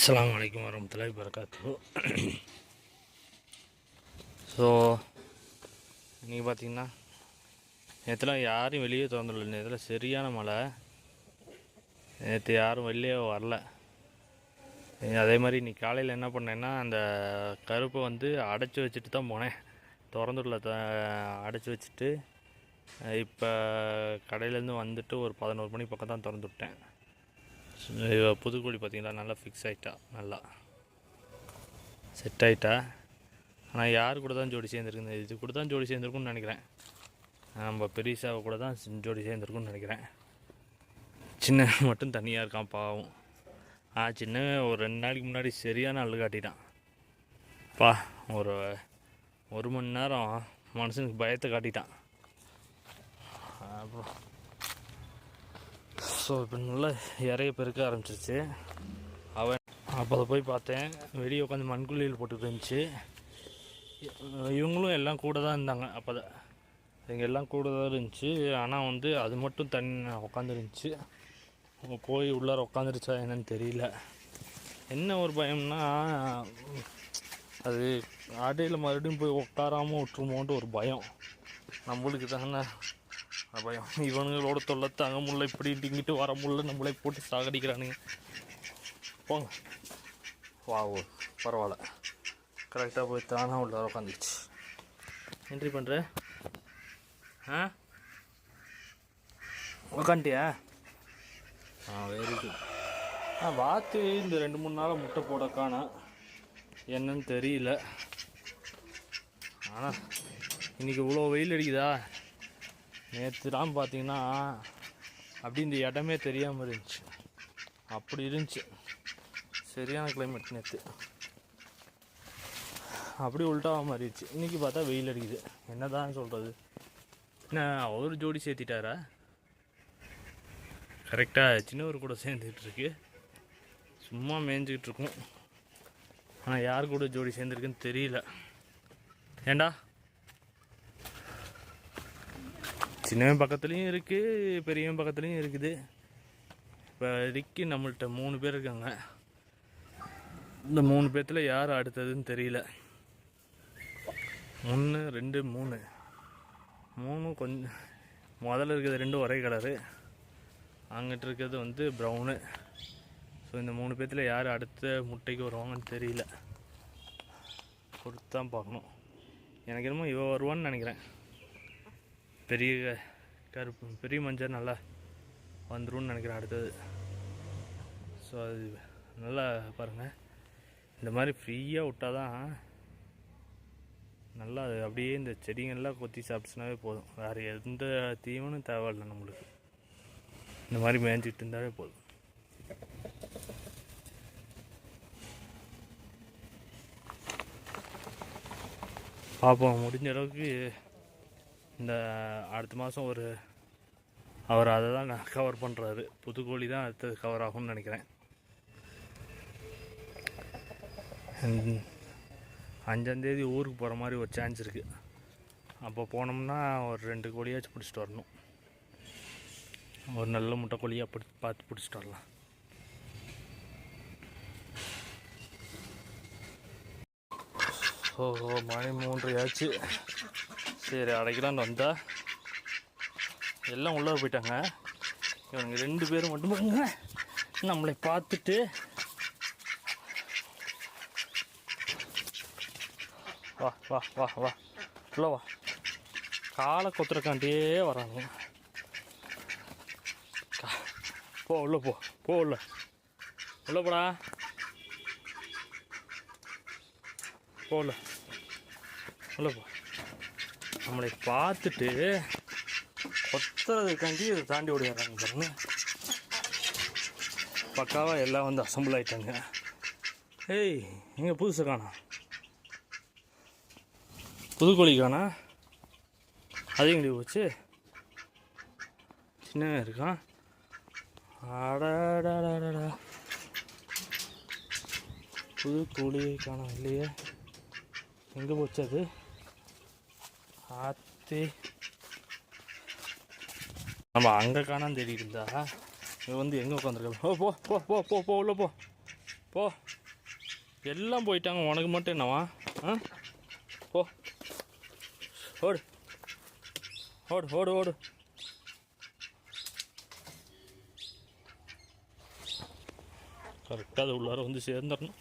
அஸ்ஸலாமு அலைக்கும் வரஹ்மத்துல்லாஹி வபரகாத்துஹு. ஸோ இன்றைக்கி பார்த்திங்கன்னா நேற்றுலாம் யாரையும் வெளியே திறந்துடல. நேற்றுலாம் சரியான மழை. நேற்று யாரும் வெளியே வரல. அதே மாதிரி இன்றைக்கி காலையில் என்ன பண்ணேன்னா, அந்த கருப்பை அடைச்சி வச்சுட்டு தான் போனேன். திறந்துடல, அடைச்சி வச்சுட்டு இப்போ கடையிலேருந்து வந்துட்டு ஒரு 11 மணி பக்கம் தான் திறந்து விட்டேன். புதுக்கோழி பார்த்திங்களா, நல்லா ஃபிக்ஸ் ஆகிட்டா, நல்லா செட் ஆகிட்டா. ஆனால் யார் கூட தான் ஜோடி சேர்ந்துருக்குது, இது கூட தான் ஜோடி சேர்ந்துருக்குன்னு நினைக்கிறேன். நம்ம பெரியசாவை கூட தான் ஜோடி சேர்ந்துருக்குன்னு நினைக்கிறேன். சின்ன மட்டும் தனியாக இருக்கான் பாவம். சின்ன ஒரு 2 நாளைக்கு முன்னாடி சரியான அள்ளு காட்டிட்டான் ஒரு மணி நேரம் மனுஷனுக்கு பயத்தை காட்டிட்டான். அப்புறம் ஸோ இப்போ நல்லா இறைய பெருக்க ஆரம்பிச்சிருச்சு. அவன் அப்போ அதை போய் பார்த்தேன், வெளியே உட்காந்து மண்குள்ளியில் போட்டு இருந்துச்சு. இவங்களும் எல்லாம் கூட தான் இருந்தாங்க. அப்போ தான் இங்கே எல்லாம் கூட தான் இருந்துச்சு. ஆனால் அது மட்டும் தண்ணி உட்காந்துருந்துச்சு. போய் உள்ளார உட்காந்துருச்சா என்னன்னு தெரியல. என்ன ஒரு பயம்னா, அது அடையில் மறுபடியும் போய் உட்காராமல் விட்டுருமோன்ட்டு ஒரு பயம். நம்மளுக்கு தானே பயம். இவனுங்களோட தொல்லை தாங்க முடியல, இப்படி இங்கிட்டு வர முடியல, நம்மளே போட்டு சாகடிக்கிறானுங்க. போங்க பரவாயில்ல, கரெக்டாக போய் தானே உள்ள உட்காந்துருச்சு. என்ட்ரி பண்ணுற உக்காண்டியா? Very good. வாத்து இந்த 2-3 நாளாக முட்டை போட காணோம், என்னன்னு தெரியல. ஆனால் இன்றைக்கி இவ்வளோ வெயில் அடிக்குதா. நேற்றுலாம் பார்த்தீங்கன்னா அப்படி இந்த இடமே தெரியாமல் இருந்துச்சு, அப்படி இருந்துச்சு. சரியான கிளைமேட் நேற்று, அப்படி உள்டாக மாறிடுச்சு. இன்றைக்கி பார்த்தா வெயில் அடிக்குது. என்ன தான் சொல்கிறது? என்ன அவர் ஜோடி சேர்த்திட்டாரா? கரெக்டாக சின்னவர் கூட சேர்ந்துக்கிட்டுருக்கு, சும்மா மேய்ஞ்சிக்கிட்டு இருக்கும். ஆனால் யார் கூட ஜோடி சேர்ந்துருக்குன்னு தெரியல. ஏண்டா, சின்னவன் பக்கத்துலேயும் இருக்குது, பெரியவன் பக்கத்துலேயும் இருக்குது. இப்போ ரிக்கி நம்மள்கிட்ட 3 பேர் இருக்காங்க. இந்த 3 பேர்த்தில் யார் அடுத்ததுன்னு தெரியல. 1 2 3 கொஞ்சம் முதல்ல இருக்கிறது 2 ஒரே கலரு, அங்கிட்டு இருக்கிறது ப்ரௌனு. ஸோ இந்த 3 பேர்த்தில் யார் அடுத்த முட்டைக்கு வருவாங்கன்னு தெரியல. பொறுத்து தான் பார்க்கணும். எனக்கு என்னமோ இவ வருவான்னு நினைக்கிறேன். பெரிய கருப்பு பெரிய மஞ்சள் நல்லா வந்துடும் நினைக்கிறேன் அடுத்தது. ஸோ அது நல்லா பாருங்கள், இந்த மாதிரி ஃப்ரீயாக விட்டால் தான் நல்லா அப்படியே இந்த செடிங்கள்லாம் கொத்தி சாப்பிட்டுனாவே போதும். வேறு எந்த தீவனும் தேவையில்லை நம்மளுக்கு. இந்த மாதிரி மேய்ஞ்சிட்டு இருந்தாலே போதும். பார்ப்போம், முடிஞ்ச அளவுக்கு இந்த அடுத்த மாதம் அவர் அதை தான் கவர் பண்ணுறாரு. புதுக்கோழி தான் அடுத்தது கவர் ஆகும்னு நினைக்கிறேன். 5ஆம் தேதி ஊருக்கு போகிற மாதிரி ஒரு சான்ஸ் இருக்குது. அப்போ போனோம்னா ஒரு 2 கோழியாச்சும் பிடிச்சிட்டு வரணும். ஒரு நல்ல முட்டை கோழியாக பார்த்து பிடிச்சிட்டு வரலாம். மணி 3 ஆச்சு. சரி, அடைக்கலான்னு வந்தால் எல்லாம் உள்ளே போயிட்டாங்க. இவங்க 2 பேரும் மட்டும் நம்மளை பார்த்துட்டு வா வா வா வா உள்ள வா, காலை கொத்துறக்காண்டியே வராங்க. போ உள்ள போ உள்ள போடா, உள்ள போ. நம்மளை பார்த்துட்டு கொத்துறதுக்காண்டி இதை தாண்டி ஓடிடுறாங்க பாருங்க. பக்காவாக எல்லாம் அசம்பிள் ஆகிட்டாங்க. ஏய், எங்கே புதுசு காணா, புதுக்கோழி காணா, அது எங்கே போச்சு? சின்ன இருக்கான். அடாடாடாடா, புதுக்கோழி காணா இல்லையே, எங்கே போச்சு அது? ஆத்தி, நம்ம அங்கே காணான்னு தேடிட்டு இருந்தா இவன் எங்கே உட்காந்துருக்க? போ போ போ போ போ போ உள்ள போ போ. எல்லாம் போயிட்டாங்க, உனக்கு மட்டும் என்னவா? ஆ போ, ஓடு ஓடு ஓடு ஓடு. கரெக்டாக அது உள்ளார வந்து சேர்ந்துடணும்.